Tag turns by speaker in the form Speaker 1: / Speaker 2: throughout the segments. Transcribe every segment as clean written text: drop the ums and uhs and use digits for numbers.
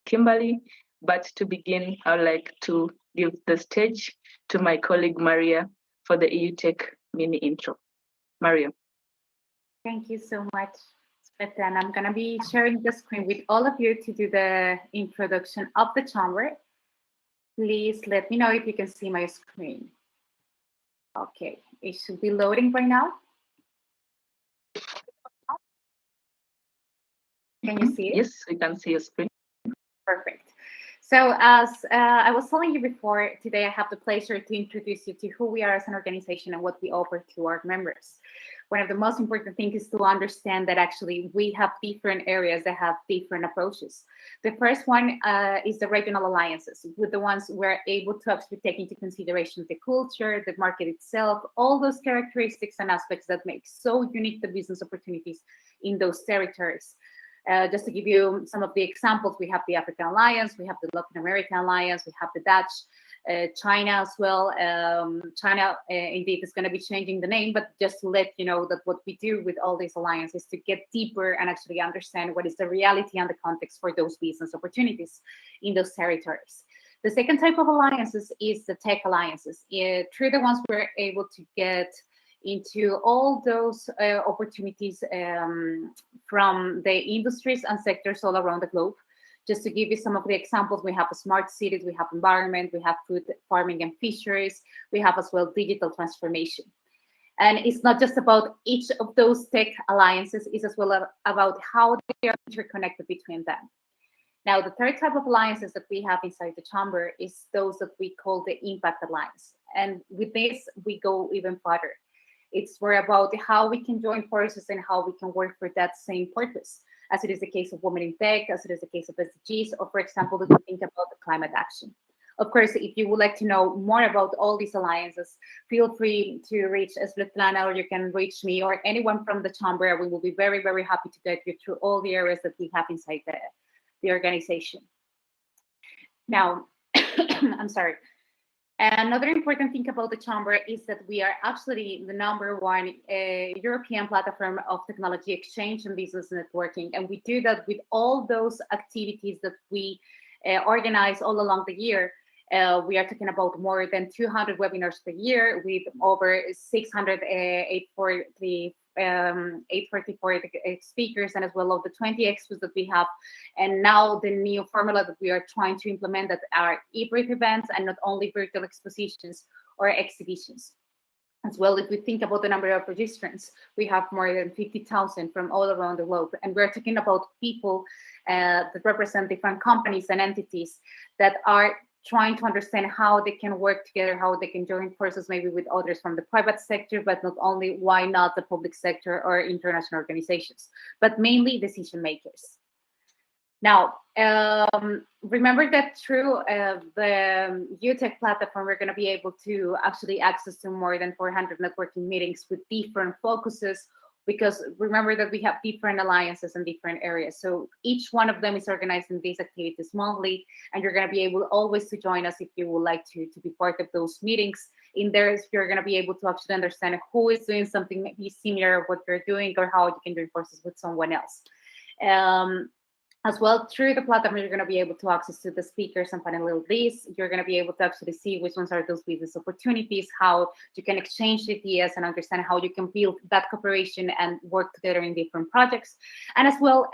Speaker 1: Kimberly. But to begin, I would like to give the stage to my colleague Maria for the EU Tech mini intro. Maria.
Speaker 2: Thank you so much, Sveta. And I'm going to be sharing the screen with all of you to do the introduction of the chamber. Please let me know if you can see my screen. Okay, it should be loading right now. Can you see it?
Speaker 1: Yes, we can see your screen.
Speaker 2: Perfect. So as I was telling you before, today I have the pleasure to introduce you to who we are as an organization and what we offer to our members. One of the most important things is to understand that actually we have different areas that have different approaches. The first one is the regional alliances. With the ones we're able to actually take into consideration the culture, the market itself, all those characteristics and aspects that make so unique the business opportunities in those territories. Just to give you some of the examples, we have the African Alliance, we have the Latin American Alliance, we have the Dutch, China as well. China indeed is going to be changing the name, but just to let you know that what we do with all these alliances is to get deeper and actually understand what is the reality and the context for those business opportunities in those territories. The second type of alliances is the tech alliances. Through the ones we're able to get into all those opportunities from the industries and sectors all around the globe. Just to give you some of the examples, we have smart cities, we have environment, we have food farming and fisheries, we have as well digital transformation. And it's not just about each of those tech alliances, it's as well about how they are interconnected between them. Now, the third type of alliances that we have inside the chamber is those that we call the impact alliance. And with this, we go even further. It's more about how we can join forces and how we can work for that same purpose, as it is the case of Women in Tech, as it is the case of SDGs, or for example, that we think about the climate action. Of course, if you would like to know more about all these alliances, feel free to reach Svetlana, or you can reach me or anyone from the chamber. We will be very, very happy to get you through all the areas that we have inside the organization. Now, I'm sorry. Another important thing about the chamber is that we are actually the #1 European platform of technology exchange and business networking. And we do that with all those activities that we organize all along the year. We are talking about more than 200 webinars per year with over 600 844 speakers, and as well as the 20 expos that we have. And now the new formula that we are trying to implement that are hybrid events and not only virtual expositions or exhibitions. As well, if we think about the number of registrants, we have more than 50,000 from all around the globe. And we're talking about people that represent different companies and entities that are trying to understand how they can work together, how they can join forces maybe with others from the private sector, but not only, why not the public sector or international organizations, but mainly decision makers. Now, remember that through the UTech platform, we're going to be able to actually access to more than 400 networking meetings with different focuses, because remember that we have different alliances in different areas. So each one of them is organizing these activities monthly, and you're going to be able always to join us if you would like to be part of those meetings. In there, you're going to be able to actually understand who is doing something maybe similar to what you're doing, or how you can join forces with someone else. As well, through the platform, you're going to be able to access to the speakers and panelists. You're going to be able to actually see which ones are those business opportunities, how you can exchange ideas and understand how you can build that cooperation and work together in different projects. And as well,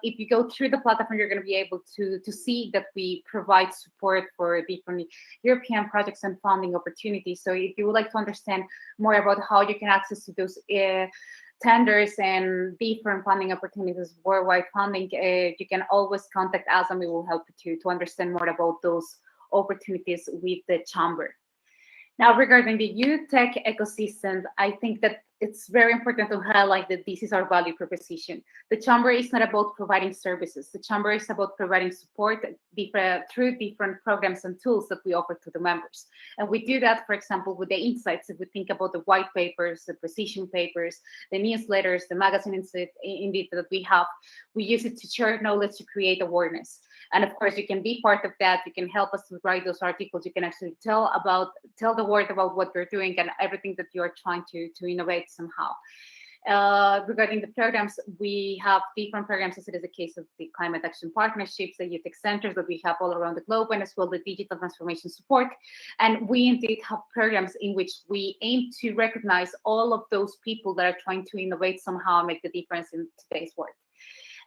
Speaker 2: if you go through the platform, you're going to be able to see that we provide support for different European projects and funding opportunities. So if you would like to understand more about how you can access to those tenders and different funding opportunities, worldwide funding, you can always contact us and we will help you to understand more about those opportunities with the chamber. Now, regarding the youth tech ecosystem, I think that it's very important to highlight that this is our value proposition. The chamber is not about providing services. The chamber is about providing support through different programs and tools that we offer to the members. And we do that, for example, with the insights. If we think about the white papers, the precision papers, the newsletters, the magazine indeed that we have, we use it to share knowledge, to create awareness. And of course, you can be part of that. You can help us to write those articles. You can actually tell the world about what you're doing and everything that you're trying to innovate somehow. Regarding the programs, we have different programs, as it is the case of the Climate Action Partnerships, the Youth Centers that we have all around the globe, and as well the digital transformation support. And we indeed have programs in which we aim to recognize all of those people that are trying to innovate somehow and make the difference in today's world.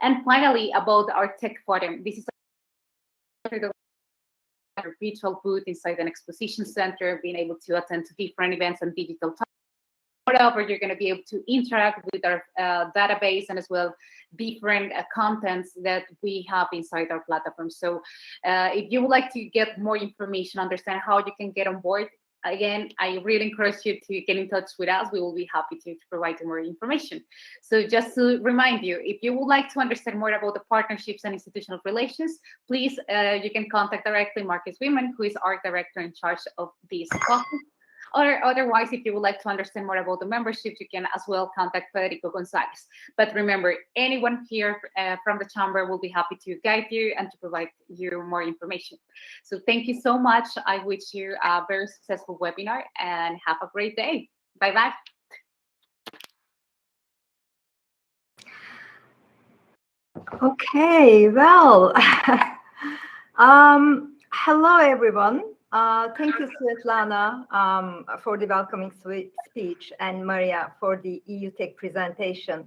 Speaker 2: And finally, about our tech forum, this is a virtual booth inside an exposition center, being able to attend to different events and digital talks. Moreover, you're going to be able to interact with our database and as well different contents that we have inside our platform. So if you would like to get more information, understand how you can get on board, again, I really encourage you to get in touch with us. We will be happy to provide you more information. So just to remind you, if you would like to understand more about the partnerships and institutional relations, please, you can contact directly Marcus Wiman, who is our director in charge of this topic. Or otherwise, if you would like to understand more about the memberships, you can as well contact Federico Gonzalez. But remember, anyone here from the chamber will be happy to guide you and to provide you more information. So thank you so much. I wish you a very successful webinar and have a great day. Bye-bye.
Speaker 3: Okay, well, hello, everyone. Thank you, Svetlana, for the welcoming speech, and Maria for the EU Tech presentation.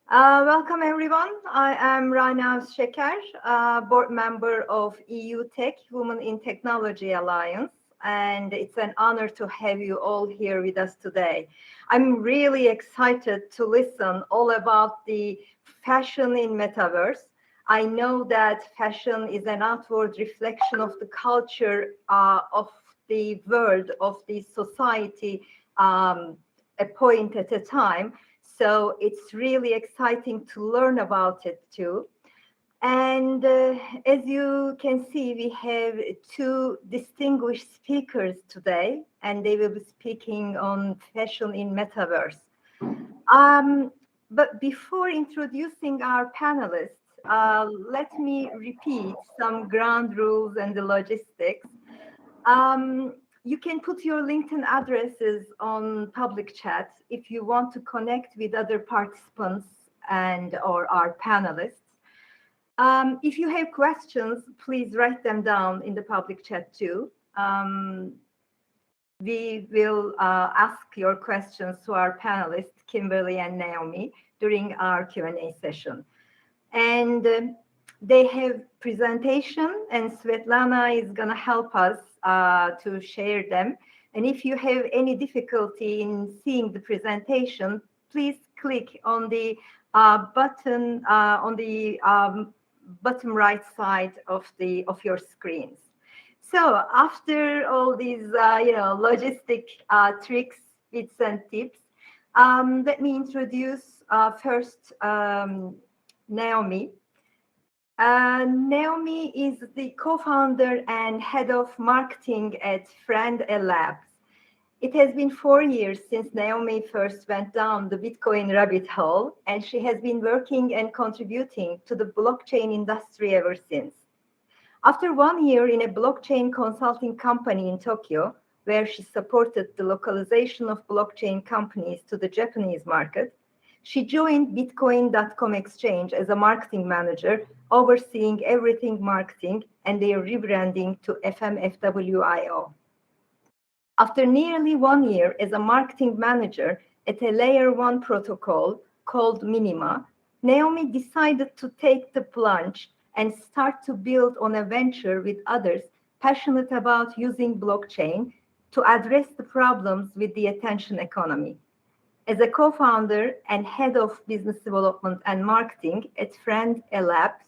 Speaker 3: Welcome, everyone. I am Rana Özşeker, board member of EU Tech Women in Technology Alliance, and it's an honor to have you all here with us today. I'm really excited to listen all about the fashion in metaverse. I know that fashion is an outward reflection of the culture of the world, of the society, a point at a time. So it's really exciting to learn about it too. And as you can see, we have two distinguished speakers today, and they will be speaking on fashion in metaverse. But before introducing our panelists, let me repeat some ground rules and the logistics. You can put your LinkedIn addresses on public chat if you want to connect with other participants and or our panelists. If you have questions, please write them down in the public chat too. We will ask your questions to our panelists, Kimberly and Naomi, during our Q&A session. And they have presentation, and Svetlana is going to help us to share them. And if you have any difficulty in seeing the presentation, please click on the button on the bottom right side of your screens. So after all these logistic tricks, bits and tips, let me introduce first Naomi. Naomi is the co-founder and head of marketing at Friend Labs. It has been 4 years since Naomi first went down the Bitcoin rabbit hole, and she has been working and contributing to the blockchain industry ever since. After 1 year in a blockchain consulting company in Tokyo, where she supported the localization of blockchain companies to the Japanese market, she joined Bitcoin.com exchange as a marketing manager, overseeing everything marketing and their rebranding to FMFW.io. After nearly 1 year as a marketing manager at a layer 1 protocol called Minima, Naomi decided to take the plunge and start to build on a venture with others passionate about using blockchain to address the problems with the attention economy. As a co-founder and head of business development and marketing at Friend Labs,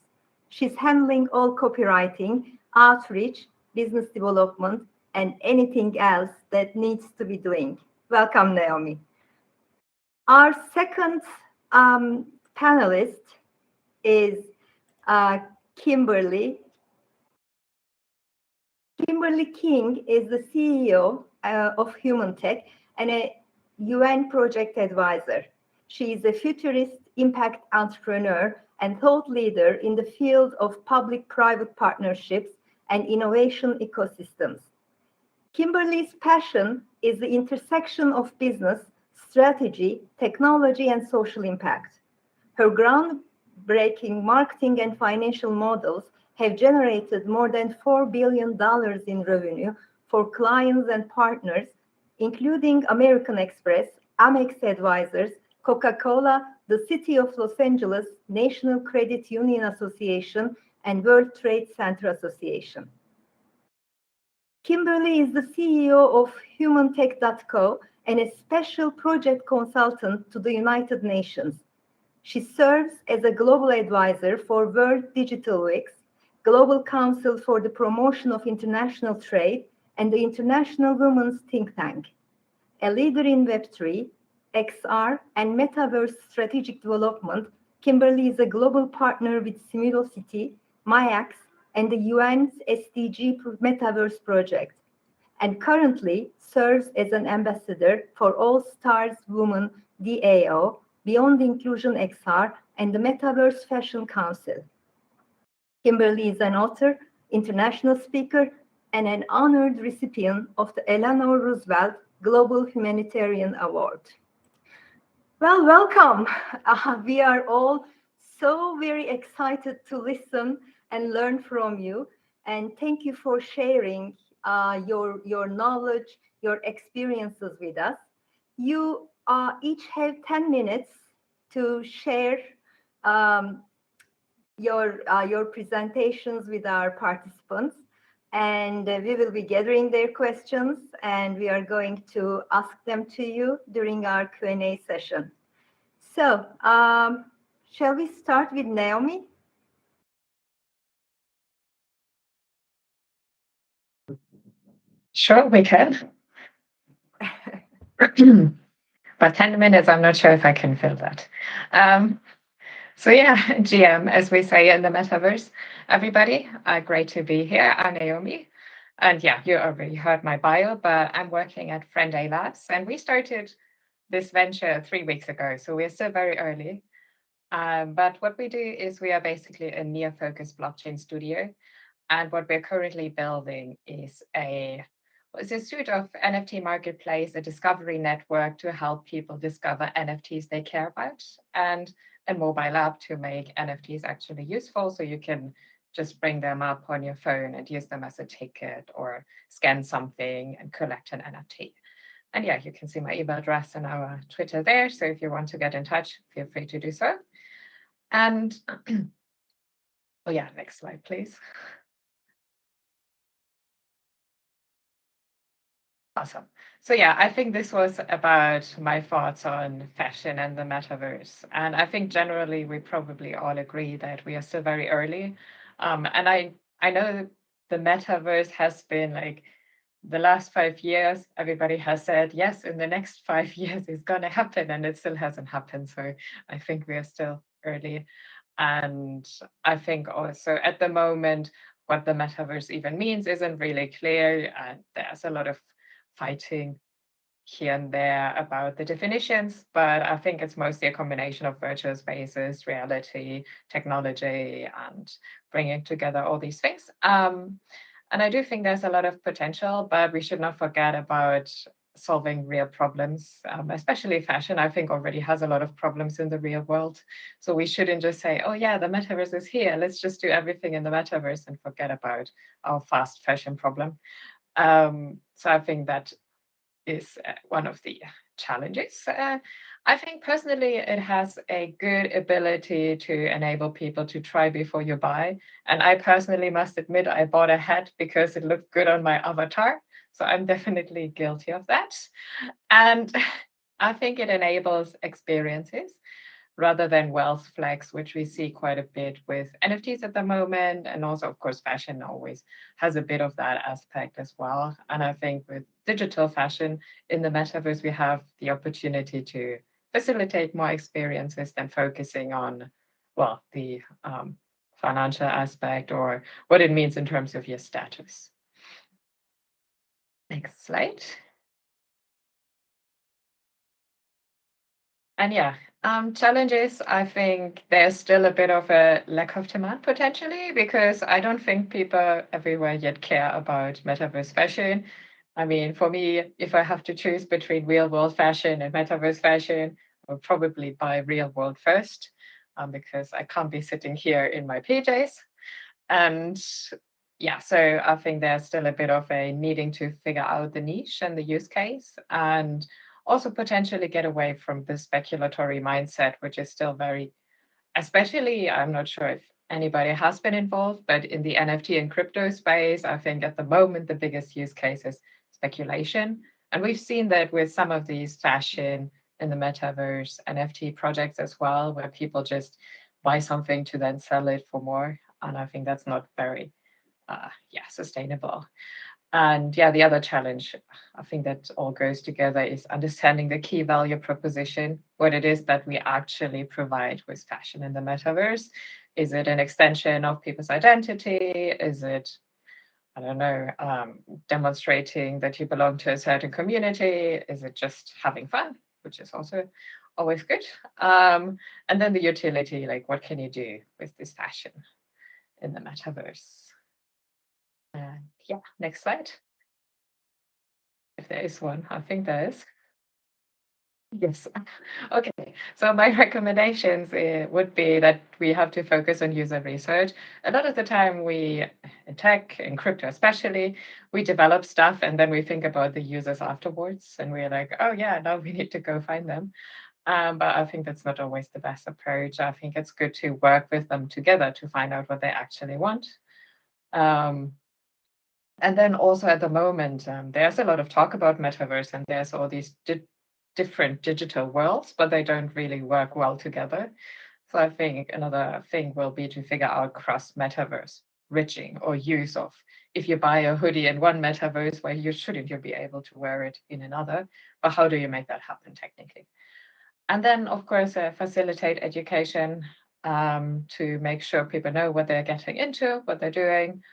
Speaker 3: she's handling all copywriting, outreach, business development, and anything else that needs to be doing. Welcome, Naomi. Our second panelist is Kimberly. Kimberly King is the CEO of Human Tech and a UN project advisor. She is a futurist impact entrepreneur and thought leader in the field of public-private partnerships and innovation ecosystems. Kimberly's passion is the intersection of business, strategy, technology, and social impact. Her groundbreaking marketing and financial models have generated more than $4 billion in revenue for clients and partners, including American Express, Amex Advisors, Coca-Cola, the City of Los Angeles, National Credit Union Association, and World Trade Center Association. Kimberly is the CEO of HumanTech.co and a special project consultant to the United Nations. She serves as a global advisor for World Digital Weeks, Global Council for the Promotion of International Trade, and the International Women's Think Tank. A leader in Web3, XR, and Metaverse strategic development, Kimberly is a global partner with Simulocity, MAIAX, and the UN's SDG Metaverse project, and currently serves as an ambassador for All Stars Women DAO, Beyond Inclusion XR, and the Metaverse Fashion Council. Kimberly is an author, international speaker, and an honored recipient of the Eleanor Roosevelt Global Humanitarian Award. Well, welcome. We are all so very excited to listen and learn from you. And thank you for sharing your knowledge, your experiences with us. You each have 10 minutes to share your presentations with our participants. And we will be gathering their questions, and we are going to ask them to you during our Q&A session. So, shall we start with Naomi?
Speaker 4: Sure, we can. But 10 minutes, I'm not sure if I can fill that. So yeah, GM, as we say in the metaverse, everybody, great to be here. I'm Naomi. And yeah, you already heard my bio, but I'm working at Friend A Labs. And we started this venture 3 weeks ago, so we're still very early. But what we do is we are basically a near-focused blockchain studio. And what we're currently building is a suite of NFT marketplace, a discovery network to help people discover NFTs they care about, and a mobile app to make NFTs actually useful. So you can just bring them up on your phone and use them as a ticket or scan something and collect an NFT. And yeah, you can see my email address and our Twitter there. So if you want to get in touch, feel free to do so. And oh yeah, next slide, please. Awesome. So yeah, I think this was about my thoughts on fashion and the metaverse. And I think generally we probably all agree that we are still very early. And I know the metaverse has been like the last 5 years, everybody has said, yes, in the next 5 years it's going to happen, and it still hasn't happened. So I think we are still early. And I think also at the moment, what the metaverse even means isn't really clear. There's a lot of fighting here and there about the definitions, but I think it's mostly a combination of virtual spaces, reality, technology, and bringing together all these things. And I do think there's a lot of potential, but we should not forget about solving real problems, especially fashion. I think already has a lot of problems in the real world. So we shouldn't just say, oh yeah, the metaverse is here, let's just do everything in the metaverse and forget about our fast fashion problem. So I think that is one of the challenges. I think personally it has a good ability to enable people to try before you buy. And I personally must admit I bought a hat because it looked good on my avatar. So I'm definitely guilty of that. And I think it enables experiences rather than wealth flex, which we see quite a bit with NFTs at the moment. And also, of course, fashion always has a bit of that aspect as well. And I think with digital fashion in the metaverse, we have the opportunity to facilitate more experiences than focusing on, well, the financial aspect or what it means in terms of your status. Next slide. And yeah, challenges, I think there's still a bit of a lack of demand potentially, because I don't think people everywhere yet care about metaverse fashion. I mean, for me, if I have to choose between real world fashion and metaverse fashion, I would probably buy real world first, because I can't be sitting here in my PJs. And yeah, so I think there's still a bit of a needing to figure out the niche and the use case, and also potentially get away from the speculatory mindset, which is still very, especially, I'm not sure if anybody has been involved, but in the NFT and crypto space, I think at the moment the biggest use case is speculation. And we've seen that with some of these fashion in the metaverse NFT projects as well, where people just buy something to then sell it for more. And I think that's not very sustainable. And yeah, the other challenge, I think that all goes together, is understanding the key value proposition, what it is that we actually provide with fashion in the metaverse. Is it an extension of people's identity? Is it, I don't know, demonstrating that you belong to a certain community? Is it just having fun, which is also always good? And then the utility, like what can you do with this fashion in the metaverse? Yeah, next slide. If there is one, I think there is. Yes. Okay. So my recommendations would be that we have to focus on user research. A lot of the time we, in tech, in crypto especially, we develop stuff and then we think about the users afterwards and we're like, oh yeah, now we need to go find them. But I think that's not always the best approach. I think it's good to work with them together to find out what they actually want. And then also at the moment, there's a lot of talk about metaverse and there's all these different digital worlds, but they don't really work well together. So I think another thing will be to figure out cross metaverse bridging or use of, if you buy a hoodie in one metaverse, why shouldn't you be able to wear it in another? But how do you make that happen technically? And then, of course, facilitate education to make sure people know what they're getting into, what they're doing,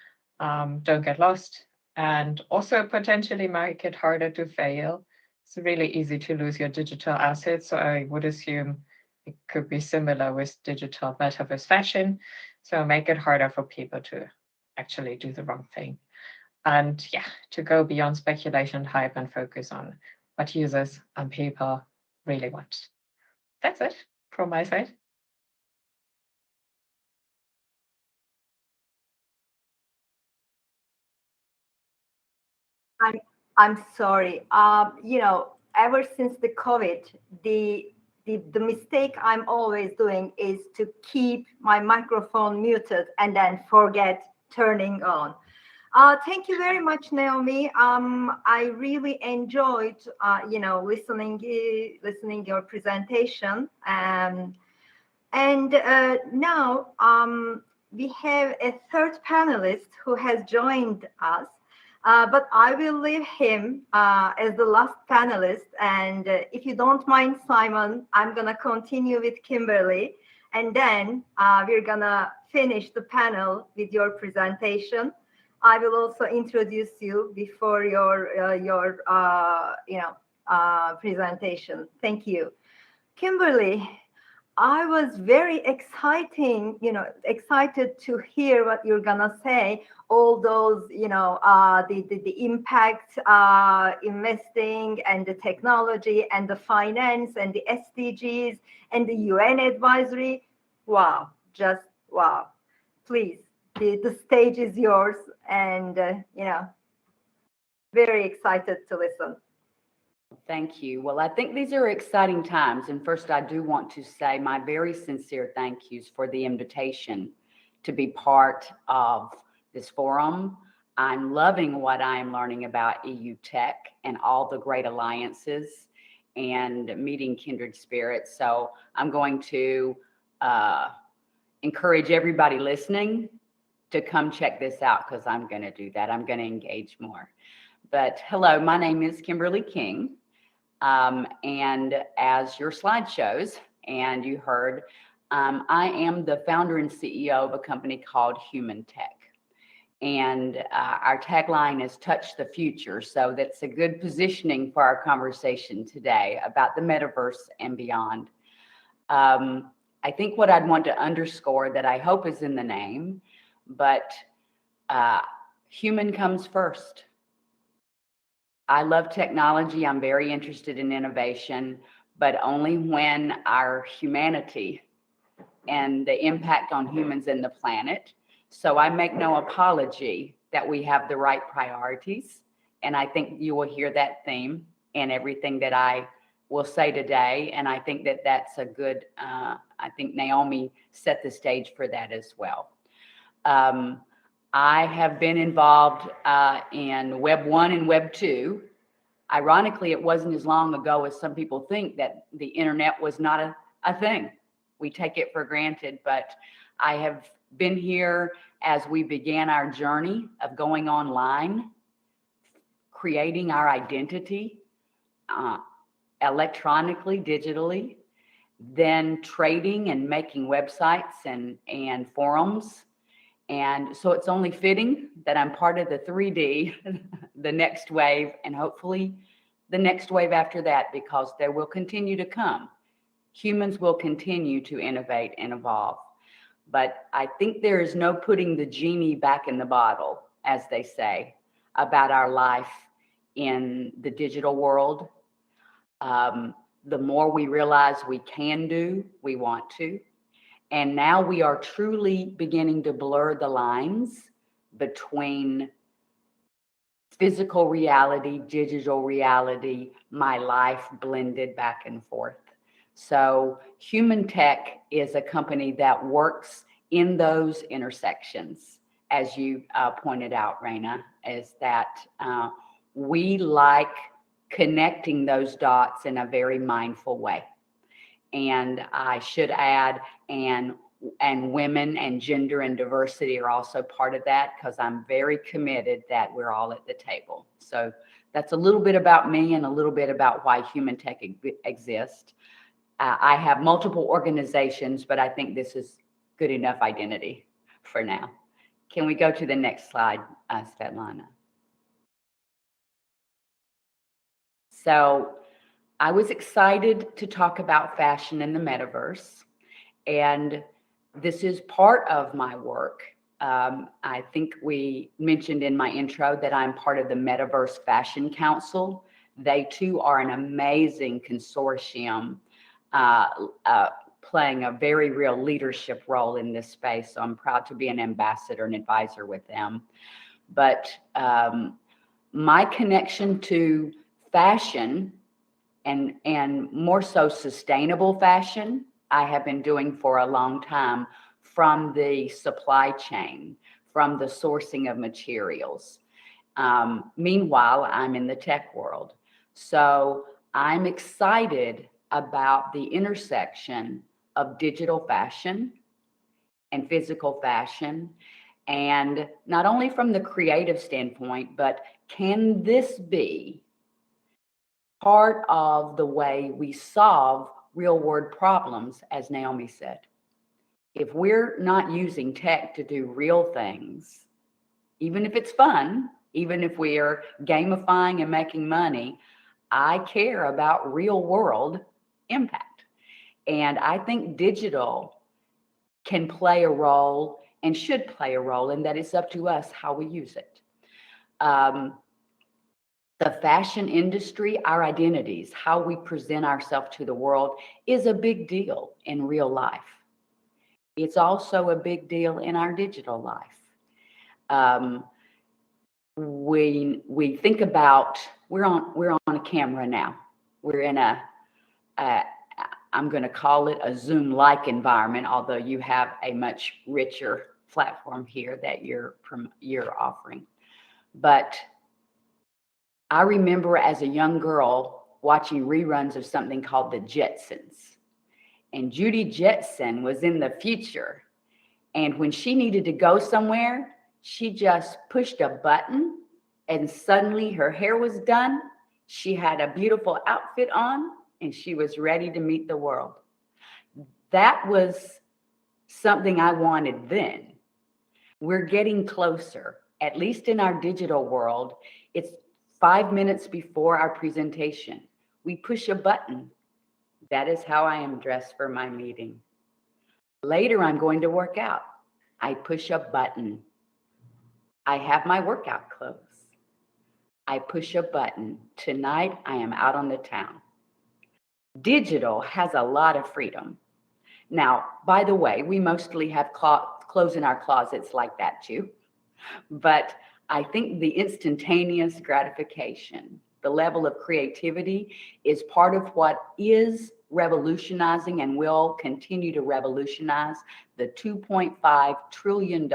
Speaker 4: don't get lost, and also potentially make it harder to fail. It's really easy to lose your digital assets. So I would assume it could be similar with digital metaverse fashion. So make it harder for people to actually do the wrong thing. And yeah, to go beyond speculation hype and focus on what users and people really want. That's it from my side.
Speaker 3: I'm sorry. Ever since the COVID, the mistake I'm always doing is to keep my microphone muted and then forget turning on. Thank you very much, Naomi. I really enjoyed, listening your presentation. And now we have a third panelist who has joined us. But I will leave him as the last panelist. And if you don't mind, Simon, I'm going to continue with Kimberly. And then we're going to finish the panel with your presentation. I will also introduce you before your presentation. Thank you. Kimberly, I was very excited to hear what you're gonna say. All those, the impact investing and the technology and the finance and the SDGs and the UN advisory. Wow, just wow. Please, the stage is yours, and very excited to listen.
Speaker 5: Thank you. Well, I think these are exciting times. And first, I do want to say my very sincere thank yous for the invitation to be part of this forum. I'm loving what I'm learning about EU Tech and all the great alliances and meeting kindred spirits. So I'm going to encourage everybody listening to come check this out, because I'm going to do that. I'm going to engage more. But hello, my name is Kimberly King. And as your slide shows, and you heard, I am the founder and CEO of a company called Human Tech. And our tagline is Touch the Future. So that's a good positioning for our conversation today about the metaverse and beyond. I think what I'd want to underscore, that I hope is in the name, but human comes first. I love technology. I'm very interested in innovation, but only when our humanity and the impact on humans and the planet. So I make no apology that we have the right priorities. And I think you will hear that theme in everything that I will say today. And I think that that's a good, I think Naomi set the stage for that as well. I have been involved in Web 1 and Web 2. Ironically, it wasn't as long ago as some people think that the internet was not a thing. We take it for granted, but I have been here as we began our journey of going online, creating our identity electronically, digitally, then trading and making websites and forums. And so it's only fitting that I'm part of the 3D, the next wave, and hopefully the next wave after that, because there will continue to come. Humans will continue to innovate and evolve. But I think there is no putting the genie back in the bottle, as they say, about our life in the digital world. The more we realize we can do, we want to. And now we are truly beginning to blur the lines between physical reality, digital reality, my life blended back and forth. So Human Tech is a company that works in those intersections, as you pointed out, Raina, is that we like connecting those dots in a very mindful way. And I should add, and women and gender and diversity are also part of that, because I'm very committed that we're all at the table. So that's a little bit about me and a little bit about why Human Tech exists. I have multiple organizations, but I think this is good enough identity for now. Can we go to the next slide, Svetlana? So I was excited to talk about fashion in the metaverse, and this is part of my work. I think we mentioned in my intro that I'm part of the Metaverse Fashion Council. They too are an amazing consortium playing a very real leadership role in this space. So I'm proud to be an ambassador and advisor with them. But my connection to fashion and more so sustainable fashion, I have been doing for a long time, from the supply chain, from the sourcing of materials. Meanwhile, I'm in the tech world. So I'm excited about the intersection of digital fashion and physical fashion. And not only from the creative standpoint, but can this be part of the way we solve real world problems, as Naomi said? If we're not using tech to do real things, even if it's fun, even if we are gamifying and making money, I care about real world impact. And I think digital can play a role and should play a role, in that it's up to us how we use it. The fashion industry, our identities, how we present ourselves to the world, is a big deal in real life. It's also a big deal in our digital life. We think about, we're on a camera now. We're in I'm going to call it a Zoom-like environment, although you have a much richer platform here that you're offering. But I remember as a young girl watching reruns of something called The Jetsons. And Judy Jetson was in the future. And when she needed to go somewhere, she just pushed a button and suddenly her hair was done. She had a beautiful outfit on and she was ready to meet the world. That was something I wanted then. We're getting closer, at least in our digital world. It's 5 minutes before our presentation. We push a button. That is how I am dressed for my meeting. Later, I'm going to work out. I push a button. I have my workout clothes. I push a button. Tonight, I am out on the town. Digital has a lot of freedom. Now, by the way, we mostly have clothes in our closets like that too. But I think the instantaneous gratification, the level of creativity is part of what is revolutionizing and will continue to revolutionize the $2.5 trillion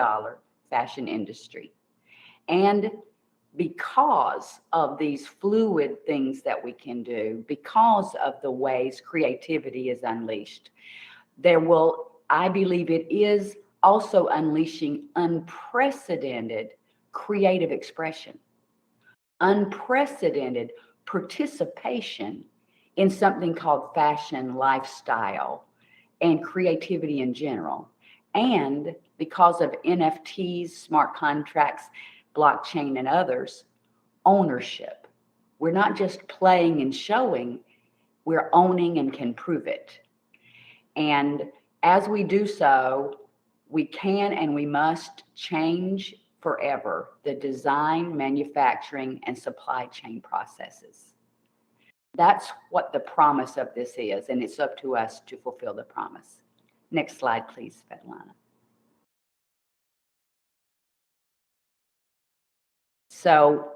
Speaker 5: fashion industry. And because of these fluid things that we can do, because of the ways creativity is unleashed, I believe it is also unleashing unprecedented creative expression, unprecedented participation in something called fashion lifestyle and creativity in general. And because of NFTs, smart contracts, blockchain, and others, ownership. We're not just playing and showing, we're owning and can prove it. And as we do so, we can and we must change forever the design, manufacturing, and supply chain processes. That's what the promise of this is, and it's up to us to fulfill the promise. Next slide, please, Svetlana. So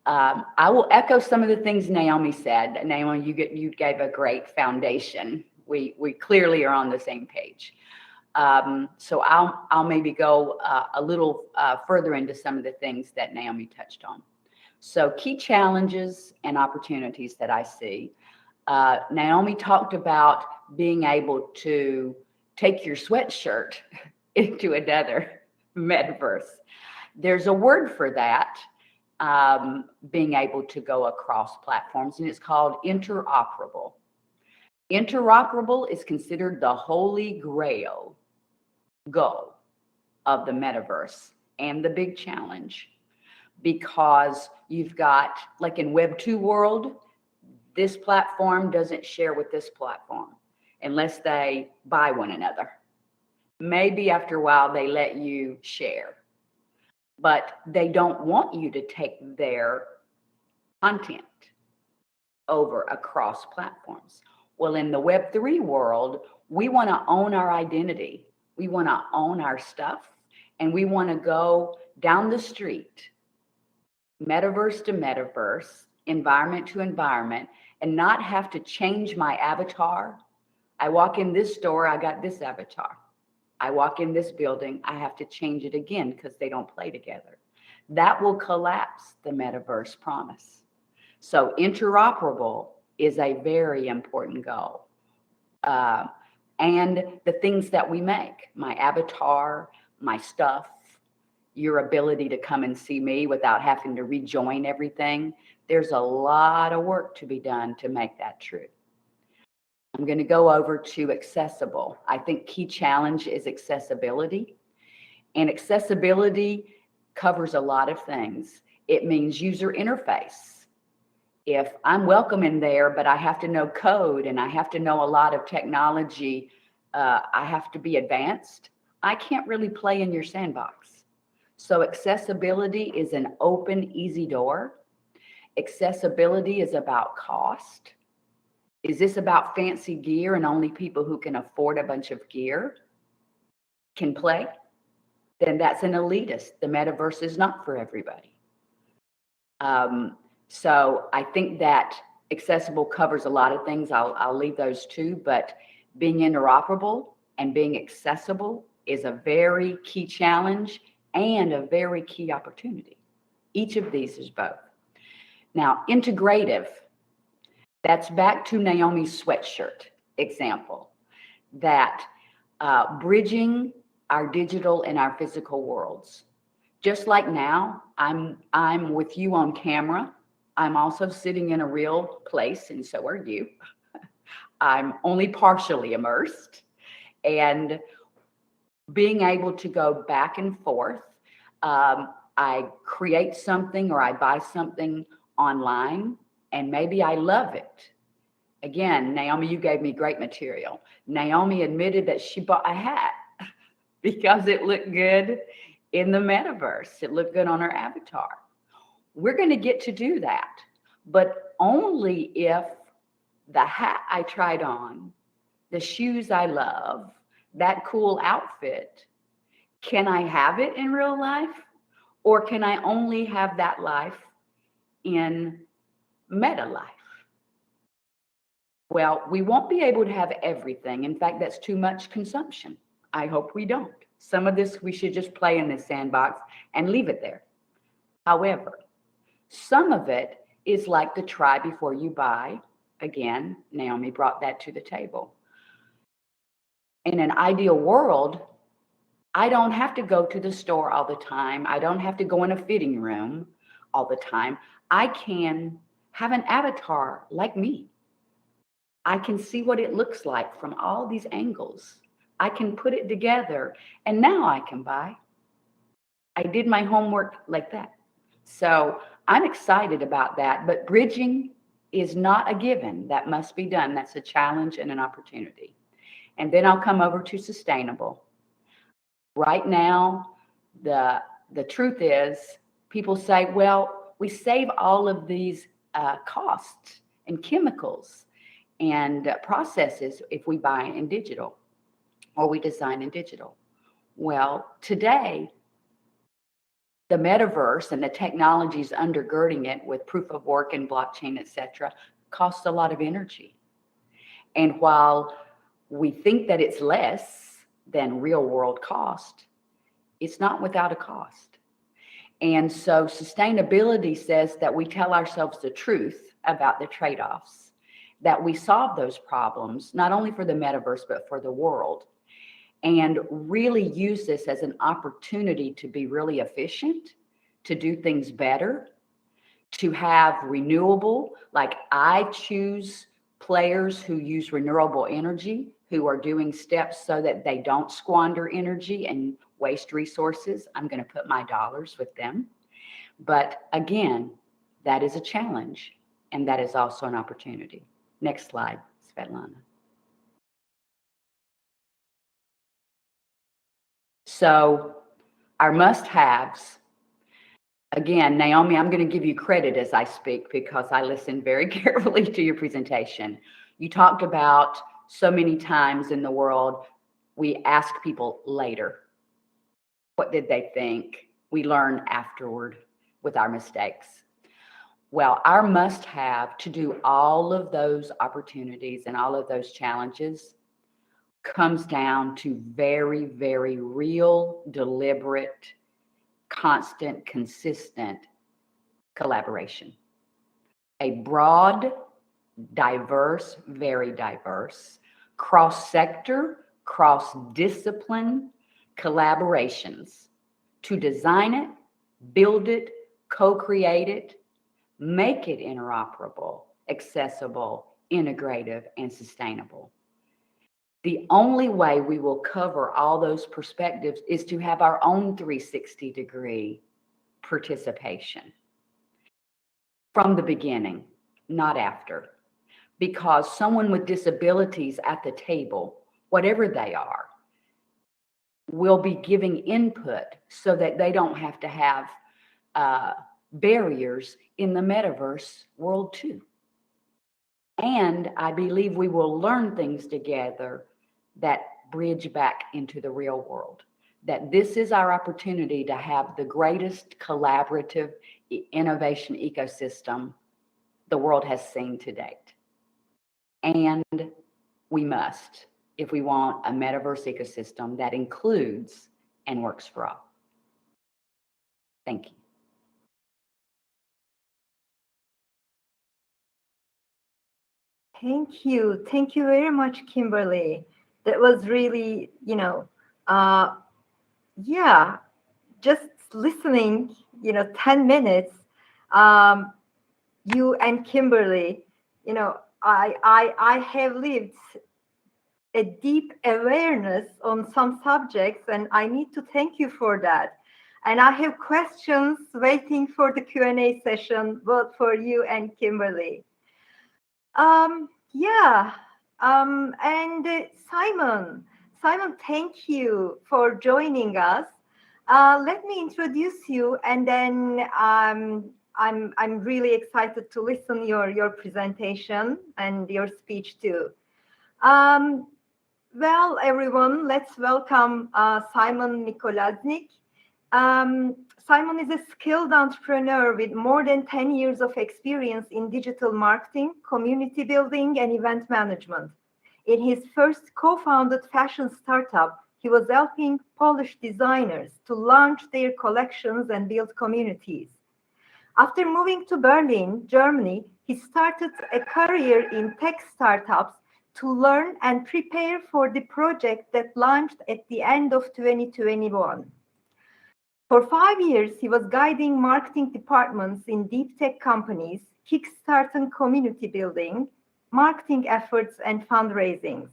Speaker 5: I will echo some of the things Naomi said. Naomi, you gave a great foundation. We clearly are on the same page. So I'll maybe go a little further into some of the things that Naomi touched on. So key challenges and opportunities that I see. Naomi talked about being able to take your sweatshirt into another metaverse. There's a word for that, being able to go across platforms, and it's called interoperable. Interoperable is considered the holy grail goal of the metaverse and the big challenge, because you've got, like in Web 2 world, this platform doesn't share with this platform unless they buy one another. Maybe after a while they let you share, but they don't want you to take their content over across platforms. Well, in the Web 3 world, we want to own our identity. We want to own our stuff, and we want to go down the street, metaverse to metaverse, environment to environment, and not have to change my avatar. I walk in this store, I got this avatar. I walk in this building, I have to change it again because they don't play together. That will collapse the metaverse promise. So interoperable is a very important goal. And the things that we make, my avatar, my stuff, your ability to come and see me without having to rejoin everything. There's a lot of work to be done to make that true. I'm going to go over to accessible. I think key challenge is accessibility. And accessibility covers a lot of things. It means user interface. If I'm welcome in there, but I have to know code and I have to know a lot of technology, I have to be advanced, I can't really play in your sandbox. So accessibility is an open, easy door. Accessibility is about cost. Is this about fancy gear and only people who can afford a bunch of gear can play? Then that's an elitist. The metaverse is not for everybody. So I think that accessible covers a lot of things. I'll leave those two, but being interoperable and being accessible is a very key challenge and a very key opportunity. Each of these is both. Now, integrative. That's back to Naomi's sweatshirt example, that bridging our digital and our physical worlds. Just like now, I'm with you on camera. I'm also sitting in a real place, and so are you. I'm only partially immersed. And being able to go back and forth, I create something or I buy something online, and maybe I love it. Again, Naomi, you gave me great material. Naomi admitted that she bought a hat because it looked good in the metaverse. It looked good on her avatar. we're going to get to do that, but only if the hat I tried on, the shoes I love, that cool outfit, can I have it in real life? Or can I only have that life in meta life? Well, we won't be able to have everything. In fact, that's too much consumption. I hope we don't. Some of this, we should just play in this sandbox and leave it there. However, some of it is like the try before you buy. Again, Naomi brought that to the table. In an ideal world, I don't have to go to the store all the time. I don't have to go in a fitting room all the time. I can have an avatar like me. I can see what it looks like from all these angles. I can put it together, and now I can buy. I did my homework like that. So I'm excited about that, but bridging is not a given. That must be done. That's a challenge and an opportunity. And then I'll come over to sustainable. Right now, the truth is, people say, well, we save all of these costs and chemicals and processes if we buy in digital or we design in digital. Well, today, the metaverse and the technologies undergirding it with proof of work and blockchain, et cetera, costs a lot of energy. And while we think that it's less than real world cost, it's not without a cost. And so sustainability says that we tell ourselves the truth about the trade-offs, that we solve those problems, not only for the metaverse, but for the world, and really use this as an opportunity to be really efficient, to do things better, to have renewable, like I choose players who use renewable energy, who are doing steps so that they don't squander energy and waste resources. I'm going to put my dollars with them. But again, that is a challenge, and that is also an opportunity. Next slide, Svetlana. So our must-haves, again, Naomi, I'm going to give you credit as I speak because I listened very carefully to your presentation. You talked about so many times in the world, we ask people later, what did they think? We learn afterward with our mistakes. Well, our must-have to do all of those opportunities and all of those challenges comes down to very, very real, deliberate, constant, consistent collaboration. A broad, diverse, very diverse, cross-sector, cross-discipline collaborations to design it, build it, co-create it, make it interoperable, accessible, integrative, and sustainable. The only way we will cover all those perspectives is to have our own 360-degree participation from the beginning, not after. Because someone with disabilities at the table, whatever they are, will be giving input so that they don't have to have barriers in the metaverse world too. And I believe we will learn things together that bridge back into the real world. That this is our opportunity to have the greatest collaborative innovation ecosystem the world has seen to date. And we must, if we want a metaverse ecosystem that includes and works for all. Thank you.
Speaker 3: Thank you. Thank you very much, Kimberly. That was really, yeah, just listening, 10 minutes, you and Kimberly, I have lived a deep awareness on some subjects, and I need to thank you for that. And I have questions waiting for the Q&A session, both for you and Kimberly. And Simon, thank you for joining us. Let me introduce you, and then I'm really excited to listen your presentation and your speech too. Well, everyone, let's welcome Simon Mikolaznik. Simon is a skilled entrepreneur with more than 10 years of experience in digital marketing, community building, and event management. In his first co-founded fashion startup, he was helping Polish designers to launch their collections and build communities. After moving to Berlin, Germany, he started a career in tech startups to learn and prepare for the project that launched at the end of 2021. For 5 years, he was guiding marketing departments in deep tech companies, kickstarting community building, marketing efforts, and fundraising.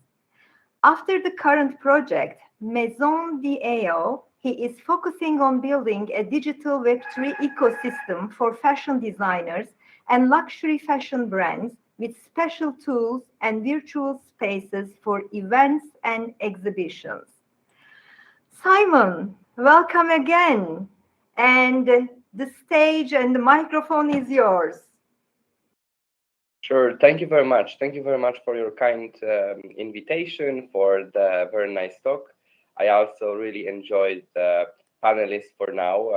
Speaker 3: After the current project, Maison d'AO, he is focusing on building a digital Web3 ecosystem for fashion designers and luxury fashion brands with special tools and virtual spaces for events and exhibitions. Simon, welcome again. And the stage and the microphone is yours.
Speaker 6: Sure. Thank you very much. Thank you very much for your kind invitation, for the very nice talk. I also really enjoyed the panelists for now.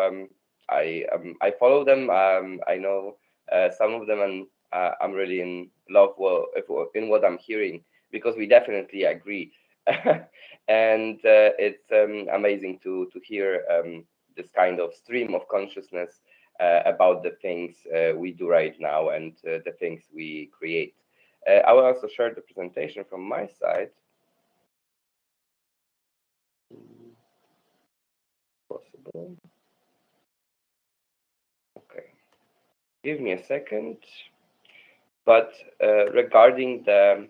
Speaker 6: I follow them. I know some of them, and I'm really in love in what I'm hearing, because we definitely agree. And it's amazing to hear this kind of stream of consciousness about the things we do right now and the things we create. I will also share the presentation from my side. Possible. Okay. Give me a second. But regarding the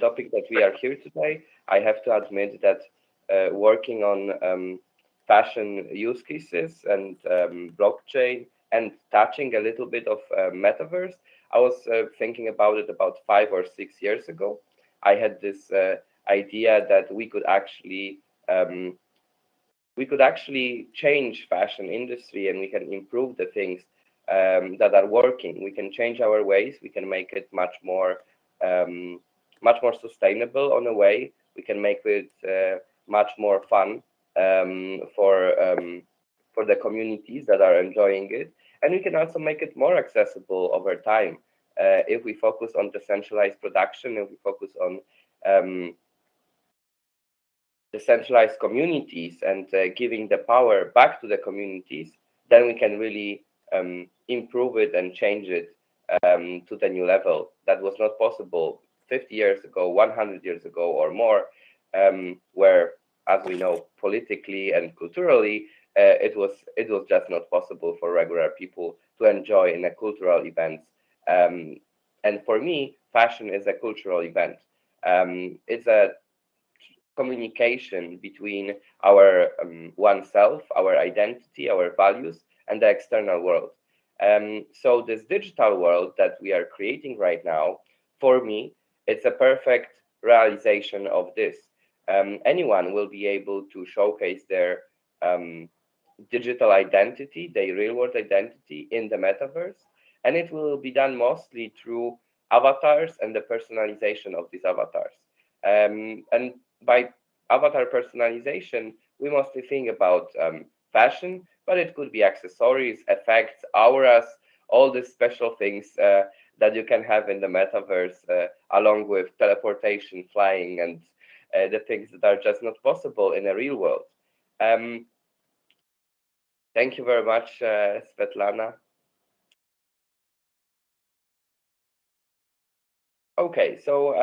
Speaker 6: topic that we are here today, I have to admit that working on fashion use cases and blockchain and touching a little bit of metaverse, I was thinking about it about 5 or 6 years ago. I had this idea that we could actually change fashion industry, and we can improve the things that are working. We can change our ways. We can make it much more sustainable on a way. We can make it much more fun for the communities that are enjoying it, and we can also make it more accessible over time if we focus on decentralized production. If we focus on decentralized communities and giving the power back to the communities, then we can really improve it and change it to the new level that was not possible 50 years ago, 100 years ago, or more, where, as we know, politically and culturally, it was just not possible for regular people to enjoy in a cultural event. And for me, fashion is a cultural event. It's a communication between our oneself, our identity, our values, and the external world. So this digital world that we are creating right now, for me, it's a perfect realization of this. Anyone will be able to showcase their digital identity, their real world identity in the metaverse, and it will be done mostly through avatars and the personalization of these avatars. And by avatar personalization, we mostly think about fashion, but it could be accessories, effects, auras, all these special things that you can have in the metaverse, along with teleportation, flying, and the things that are just not possible in a real world. Thank you very much, Svetlana. Okay, so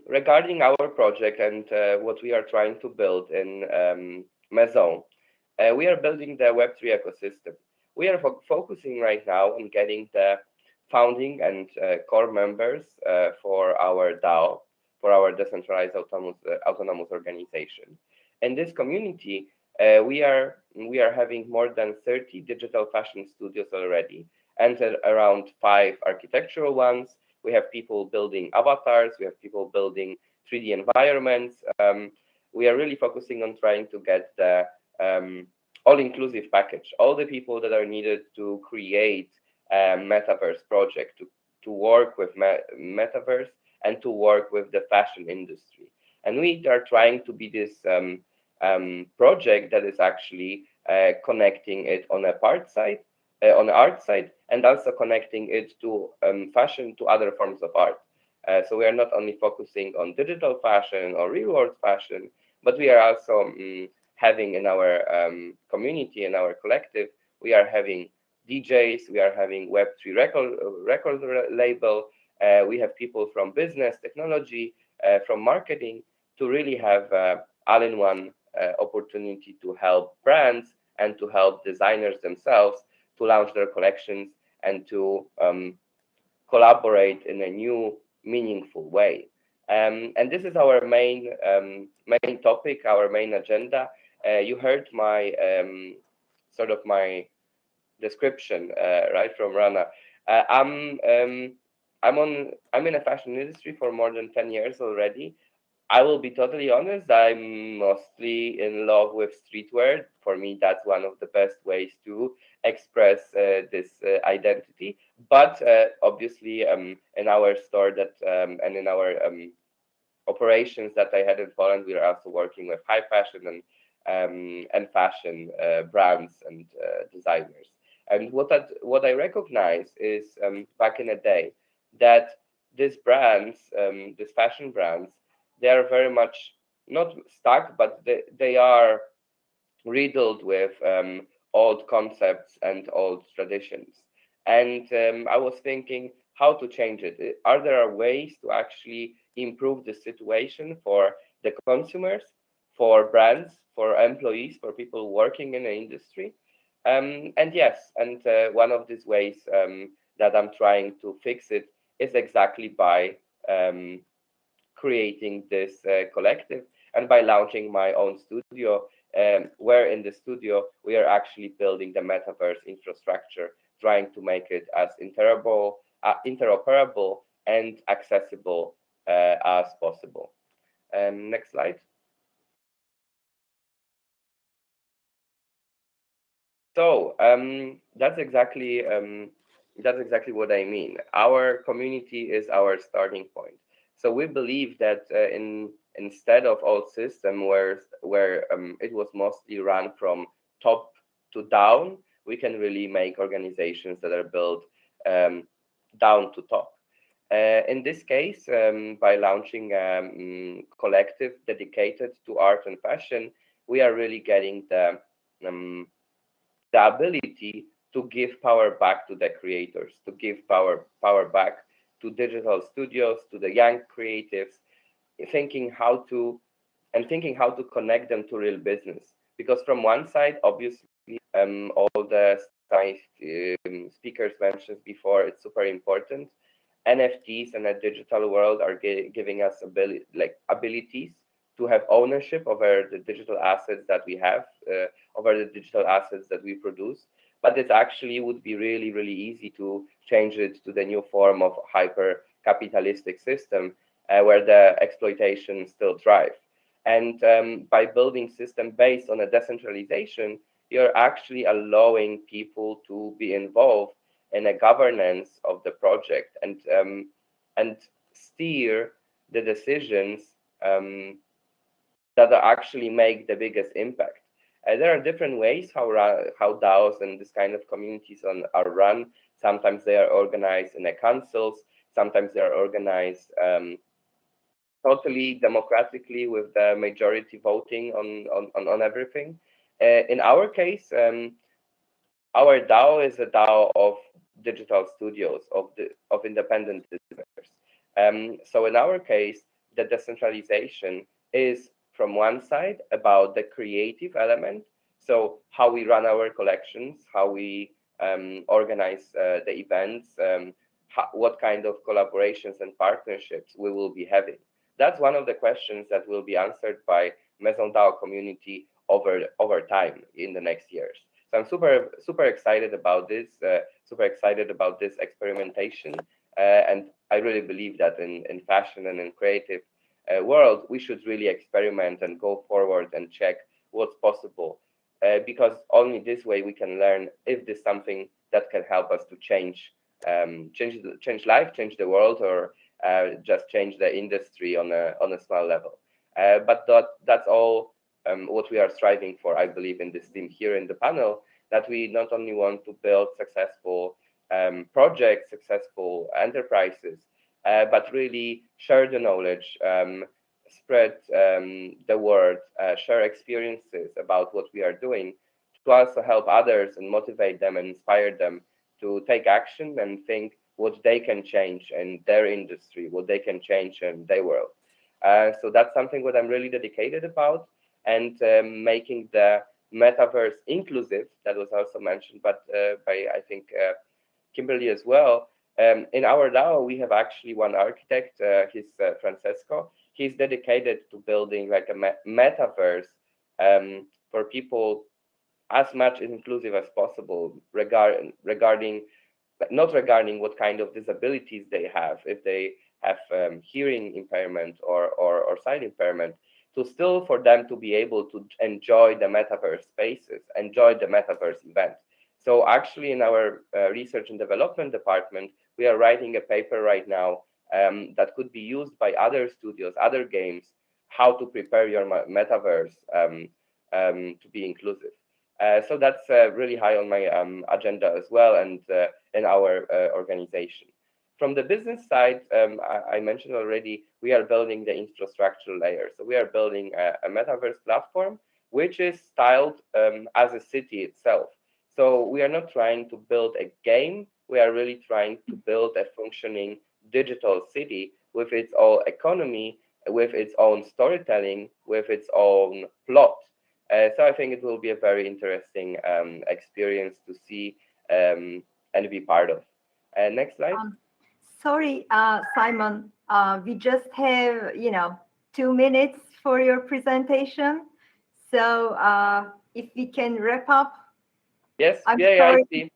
Speaker 6: regarding our project and what we are trying to build in Maison, we are building the Web3 ecosystem. We are focusing right now on getting the founding and core members for our DAO, for our decentralized autonomous organization. In this community, we are having more than 30 digital fashion studios already, and around 5 architectural ones. We have people building avatars. We have people building 3D environments. We are really focusing on trying to get the all-inclusive package, all the people that are needed to create metaverse project to work with metaverse and to work with the fashion industry. And we are trying to be this project that is actually connecting it on a part side, on the art side, and also connecting it to fashion, to other forms of art. So we are not only focusing on digital fashion or real world fashion, but we are also having in our community, in our collective, we are having DJs, we are having Web3 record label, we have people from business, technology, from marketing, to really have all-in-one opportunity to help brands and to help designers themselves to launch their collections and to collaborate in a new, meaningful way. And this is our main topic, our main agenda. You heard my sort of my description right from Rana. I'm in a fashion industry for more than 10 years already. I will be totally honest, I'm mostly in love with streetwear. For me, that's one of the best ways to express this identity. But obviously, in our store and in our operations that I had in Poland, we are also working with high fashion and fashion brands and designers. And what I recognize is back in the day that these brands, these fashion brands, they are very much not stuck, but they are riddled with old concepts and old traditions. And I was thinking how to change it. Are there ways to actually improve the situation for the consumers, for brands, for employees, for people working in the industry? And yes, and one of these ways that I'm trying to fix it is exactly by creating this collective and by launching my own studio, where in the studio we are actually building the metaverse infrastructure, trying to make it as interoperable and accessible as possible. Next slide. So that's exactly what I mean. Our community is our starting point. So we believe that instead of old system where it was mostly run from top to down, we can really make organizations that are built down to top. In this case, by launching a collective dedicated to art and fashion, we are really getting the ability to give power back to the creators, to give power back to digital studios, to the young creatives, thinking how to connect them to real business. Because from one side, obviously, all the speakers mentioned before, it's super important. NFTs and a digital world are giving us abilities to have ownership over the digital assets that we have, over the digital assets that we produce. But it actually would be really, really easy to change it to the new form of hyper capitalistic system where the exploitation still thrive. And by building system based on a decentralization, you're actually allowing people to be involved in a governance of the project and steer the decisions that actually make the biggest impact. There are different ways how DAOs and this kind of communities are run. Sometimes they are organized in a councils. Sometimes they are organized totally democratically with the majority voting on everything. In our case, our DAO is a DAO of digital studios, of independent designers. So in our case, the decentralization is from one side about the creative element, so how we run our collections, how we organize the events, what kind of collaborations and partnerships we will be having. That's one of the questions that will be answered by Maison DAO community over time in the next years. So I'm super excited about this, super excited about this experimentation, and I really believe that in fashion and in creative world, we should really experiment and go forward and check what's possible, because only this way we can learn if this something that can help us to change life, change the world, or just change the industry on a small level. But that's all what we are striving for, I believe, in this team here in the panel, that we not only want to build successful projects, successful enterprises, but really share the knowledge, spread the word, share experiences about what we are doing, to also help others and motivate them and inspire them to take action and think what they can change in their industry, what they can change in their world. So that's something what I'm really dedicated about, and making the metaverse inclusive. That was also mentioned, but by I think Kimberly as well. In our DAO, we have actually one architect. He's Francesco. He's dedicated to building like a metaverse for people as much inclusive as possible, regarding not regarding what kind of disabilities they have, if they have hearing impairment or sight impairment, to still for them to be able to enjoy the metaverse spaces, enjoy the metaverse event. So actually in our research and development department, we are writing a paper right now that could be used by other studios, other games, how to prepare your metaverse to be inclusive. So that's really high on my agenda as well, and in our organization. From the business side, I mentioned already, we are building the infrastructure layer. So we are building a metaverse platform, which is styled as a city itself. So we are not trying to build a game. We are really trying to build a functioning digital city with its own economy, with its own storytelling, with its own plot. So I think it will be a very interesting experience to see and be part of. Next slide.
Speaker 3: Sorry, Simon, we just have 2 minutes for your presentation. So if we can wrap up.
Speaker 6: Yes,
Speaker 3: I'm
Speaker 6: yeah,
Speaker 3: sorry.
Speaker 6: I see.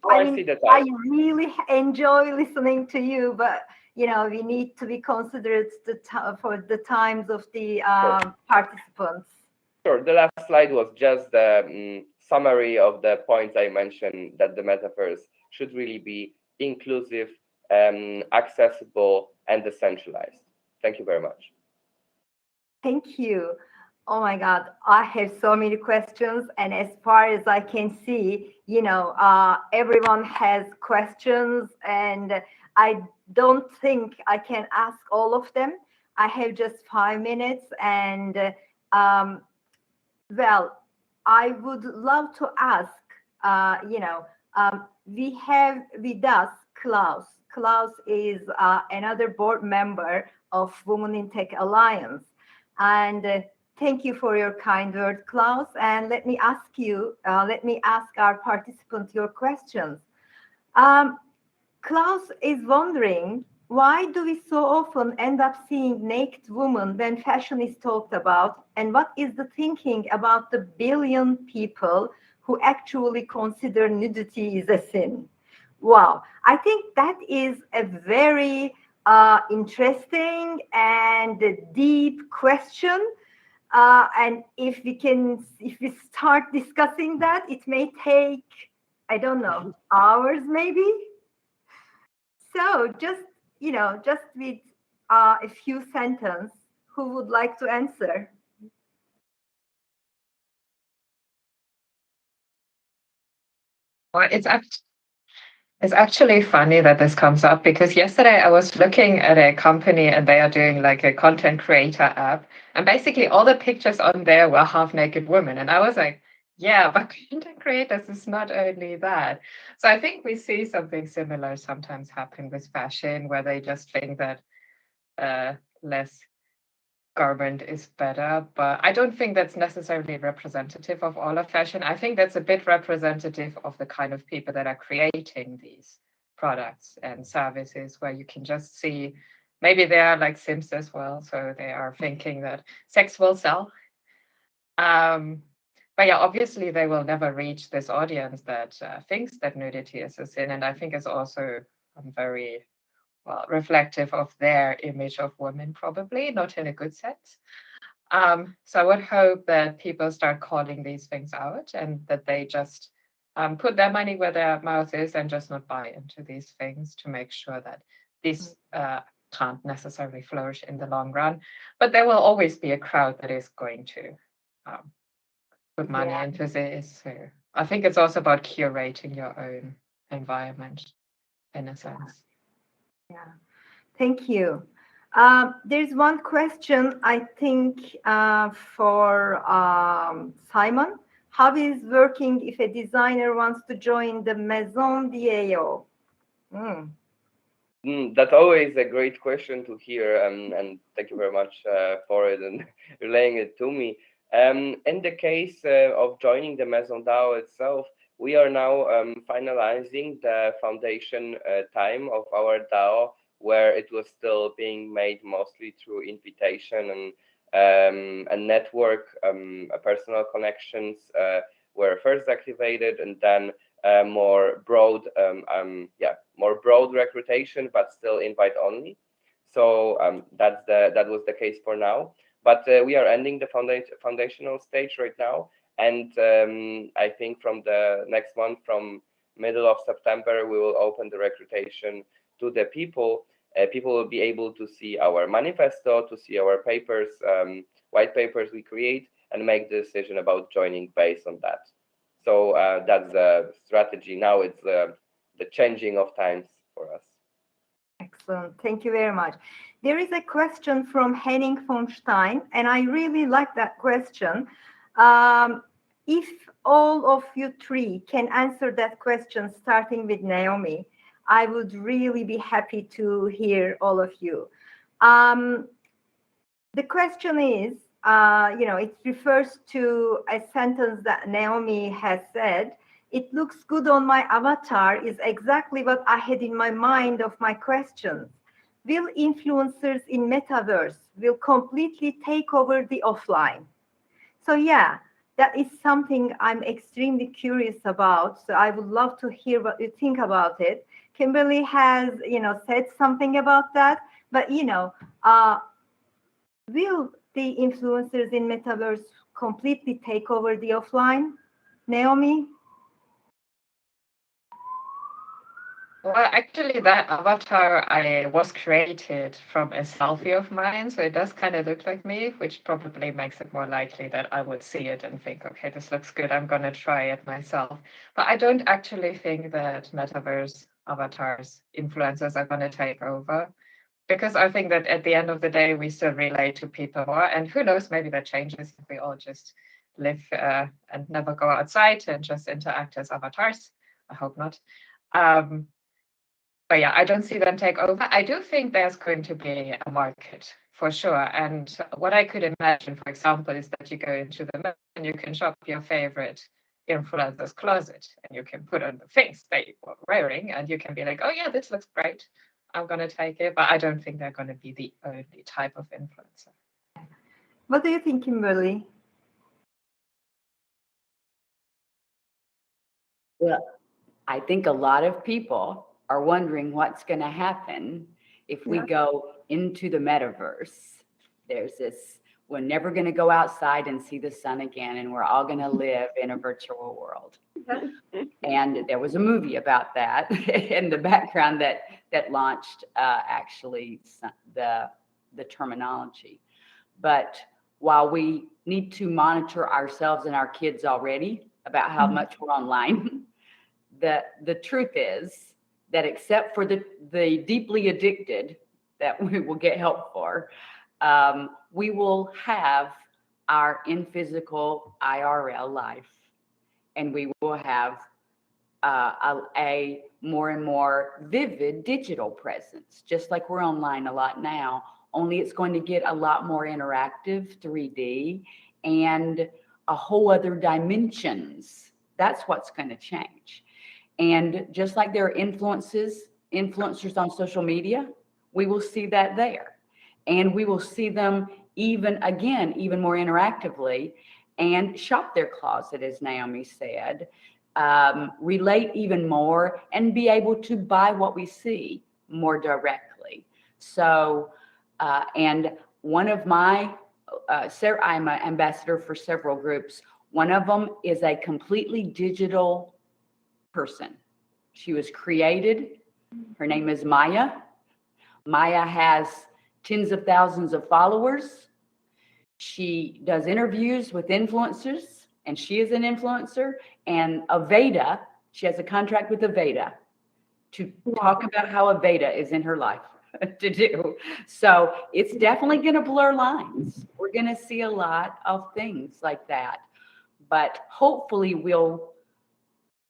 Speaker 3: I
Speaker 6: see the
Speaker 3: I
Speaker 6: time.
Speaker 3: really enjoy listening to you, but we need to be considerate for the times of the participants.
Speaker 6: Sure. The last slide was just the summary of the points I mentioned, that the metaverse should really be inclusive, accessible, and decentralized. Thank you very much.
Speaker 3: Thank you. Oh my God, I have so many questions, and as far as I can see, everyone has questions, and I don't think I can ask all of them. I have just 5 minutes, and well, I would love to ask. We have with us Klaus. Klaus is another board member of Women in Tech Alliance, and thank you for your kind word, Klaus. And let me ask our participants your questions. Klaus is wondering, why do we so often end up seeing naked women when fashion is talked about? And what is the thinking about the billion people who actually consider nudity is a sin? Wow, I think that is a very interesting and deep question. And if we start discussing that, it may take, I don't know, hours maybe. So just with a few sentences, who would like to answer?
Speaker 4: Well, it's actually funny that this comes up, because yesterday I was looking at a company and they are doing like a content creator app, and basically all the pictures on there were half naked women. And I was like, yeah, but content creators is not only that. So I think we see something similar sometimes happen with fashion, where they just think that less garment is better, but I don't think that's necessarily representative of all of fashion. I think that's a bit representative of the kind of people that are creating these products and services, where you can just see maybe they are like Sims as well, so they are thinking that sex will sell. But yeah, obviously they will never reach this audience that thinks that nudity is a sin, and I think it's also very reflective of their image of women, probably not in a good sense. So I would hope that people start calling these things out, and that they just put their money where their mouth is and just not buy into these things to make sure that these can't necessarily flourish in the long run. But there will always be a crowd that is going to put money into this. So I think it's also about curating your own environment in a sense.
Speaker 3: Yeah, thank you. There's one question, I think, for Simon. How is working if a designer wants to join the Maison d'AO?
Speaker 6: That's always a great question to hear, and thank you very much for it and relaying it to me. In the case of joining the Maison DAO itself, we are now finalizing the foundation time of our DAO, where it was still being made mostly through invitation and network. Personal connections were first activated, and then more broad recruitation, but still invite only. So that was the case for now. But we are ending the foundational stage right now, and I think from the next month, from middle of September, we will open the recruitation to the people. People will be able to see our manifesto, to see our papers, white papers we create, and make the decision about joining based on that. So that's the strategy. Now it's the changing of times for us.
Speaker 3: Excellent. Thank you very much. There is a question from Henning von Stein, and I really like that question. If all of you three can answer that question, starting with Naomi, I would really be happy to hear all of you. The question is, it refers to a sentence that Naomi has said. It looks good on my avatar is exactly what I had in my mind of my questions. Will influencers in metaverse will completely take over the offline? So yeah, that is something I'm extremely curious about. So I would love to hear what you think about it. Kimberly has, said something about that, but will the influencers in metaverse completely take over the offline? Naomi?
Speaker 4: Well, actually, that avatar was created from a selfie of mine, so it does kind of look like me, which probably makes it more likely that I would see it and think, okay, this looks good, I'm going to try it myself. But I don't actually think that metaverse avatars, influencers are going to take over, because I think that at the end of the day, we still relate to people more, and who knows, maybe that changes if we all just live and never go outside and just interact as avatars. I hope not. But yeah, I don't see them take over. I do think there's going to be a market for sure. And what I could imagine, for example, is that you go into the mall and you can shop your favorite influencer's closet and you can put on the things they were wearing and you can be like, oh yeah, this looks great, I'm going to take it. But I don't think they're going to be the only type of influencer.
Speaker 3: What do you think, Kimberly?
Speaker 5: Well, I think a lot of people are wondering what's going to happen if we go into the metaverse. There's this, we're never going to go outside and see the sun again, and we're all going to live in a virtual world. And there was a movie about that in the background that launched actually the terminology. But while we need to monitor ourselves and our kids already about how much we're online, the truth is that except for the deeply addicted that we will get help for, we will have our in-physical IRL life, and we will have a more and more vivid digital presence, just like we're online a lot now, only it's going to get a lot more interactive, 3D, and a whole other dimensions. That's what's going to change. And just like there are influencers on social media, we will see that there. And we will see them even more interactively and shop their closet, as Naomi said, relate even more and be able to buy what we see more directly. So, and one of my, I'm an ambassador for several groups. One of them is a completely digital person. She was created. Her name is Maya. Maya has tens of thousands of followers. She does interviews with influencers, and she is an influencer. And Aveda, she has a contract with Aveda to talk about how Aveda is in her life to do. So it's definitely going to blur lines. We're going to see a lot of things like that. But hopefully we'll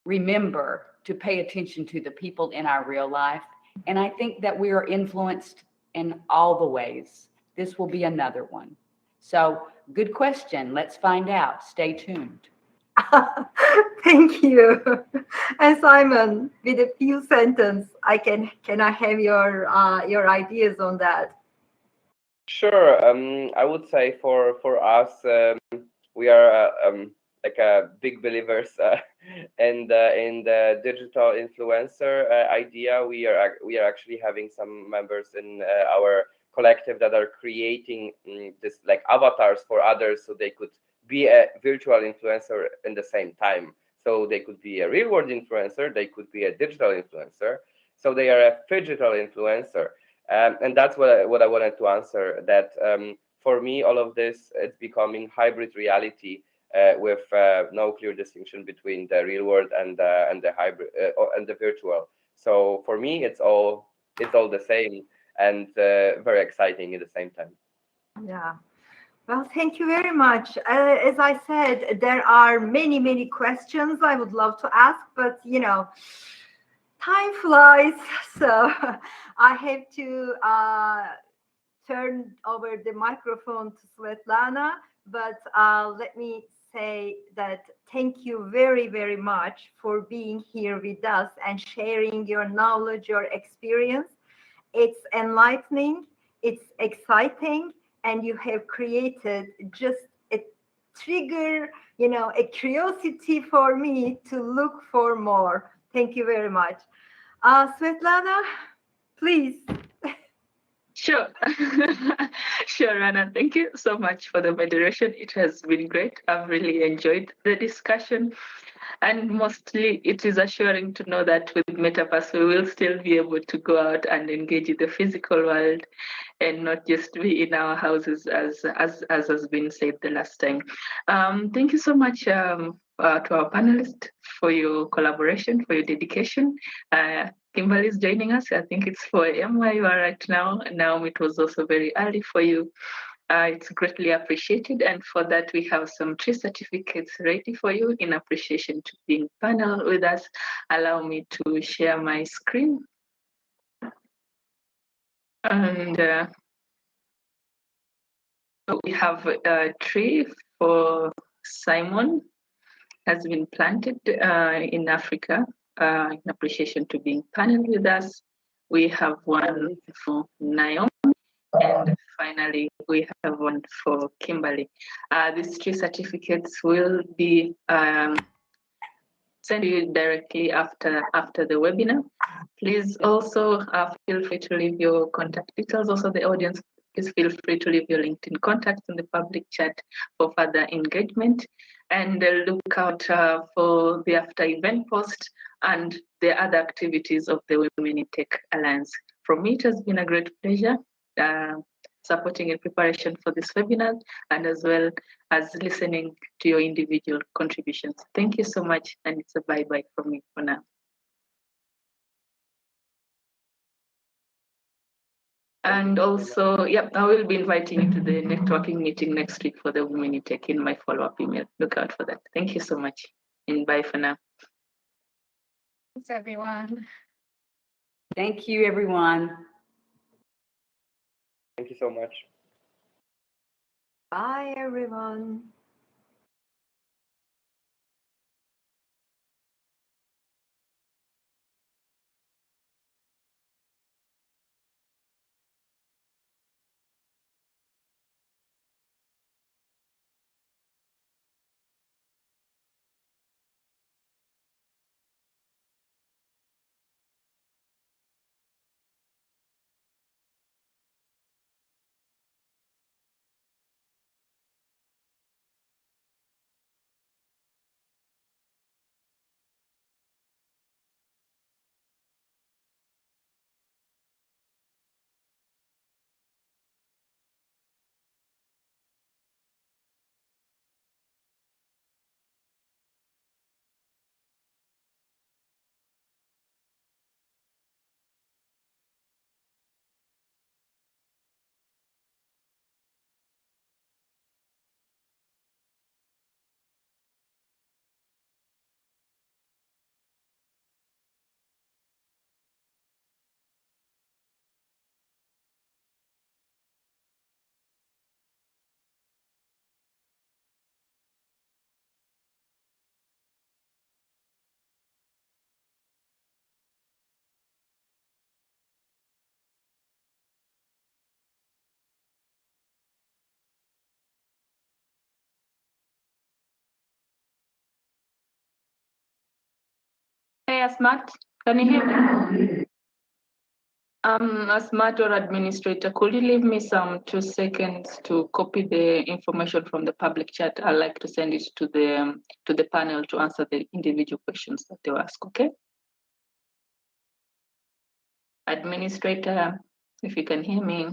Speaker 5: remember to pay attention to the people in our real life. And I think that we are influenced in all the ways. This will be another one. So good question. Let's find out. Stay tuned.
Speaker 3: Thank you. And Simon, with a few sentences, can I have your ideas on that?
Speaker 6: Sure. I would say for us, we are like big believers in the digital influencer idea. We are actually having some members in our collective that are creating this like avatars for others, so they could be a virtual influencer in the same time. So they could be a real world influencer, they could be a digital influencer. So they are a phygital influencer. And that's what I wanted to answer, that for me, all of this, it's becoming hybrid reality with no clear distinction between the real world and the hybrid and the virtual. So for me, it's all the same and very exciting at the same time.
Speaker 3: Yeah. Well, thank you very much. As I said, there are many questions I would love to ask, but time flies. So I have to turn over the microphone to Svetlana. But let me say that thank you very much for being here with us and sharing your knowledge, your experience. It's enlightening, it's exciting, and you have created just a trigger, a curiosity for me to look for more. Thank you very much. Svetlana, please.
Speaker 1: Sure. Sure, Rana. Thank you so much for the moderation. It has been great. I've really enjoyed the discussion. And mostly it is assuring to know that with Metaverse, we will still be able to go out and engage in the physical world and not just be in our houses as has been said the last time. Thank you so much to our panelists for your collaboration, for your dedication. Kimberly is joining us. I think it's 4 a.m. where you are right now. Now it was also very early for you. It's greatly appreciated, and for that we have some 3 certificates ready for you in appreciation to being panel with us. Allow me to share my screen. And so we have a tree for Simon has been planted in Africa in appreciation to being panel with us. We have one for Naomi, and finally we have one for Kimberly. These 3 certificates will be sent to you directly after the webinar. Please also feel free to leave your contact details. Also the audience, please feel free to leave your LinkedIn contacts in the public chat for further engagement. And look out for the after event post and the other activities of the Women in Tech Alliance. From me, it has been a great pleasure supporting in preparation for this webinar, and as well as listening to your individual contributions. Thank you so much, and it's a bye-bye from me for now. And also, I will be inviting you to the networking meeting next week for the Women in Tech in my follow-up email. Look out for that. Thank you so much, and bye for now.
Speaker 4: Thanks, everyone.
Speaker 5: Thank you, everyone.
Speaker 6: Thank you so much.
Speaker 3: Bye, everyone.
Speaker 1: Asmat, can you hear me? Asmat or administrator, could you leave me some 2 seconds to copy the information from the public chat? I'd like to send it to the panel to answer the individual questions that they ask, okay? Administrator, if you can hear me.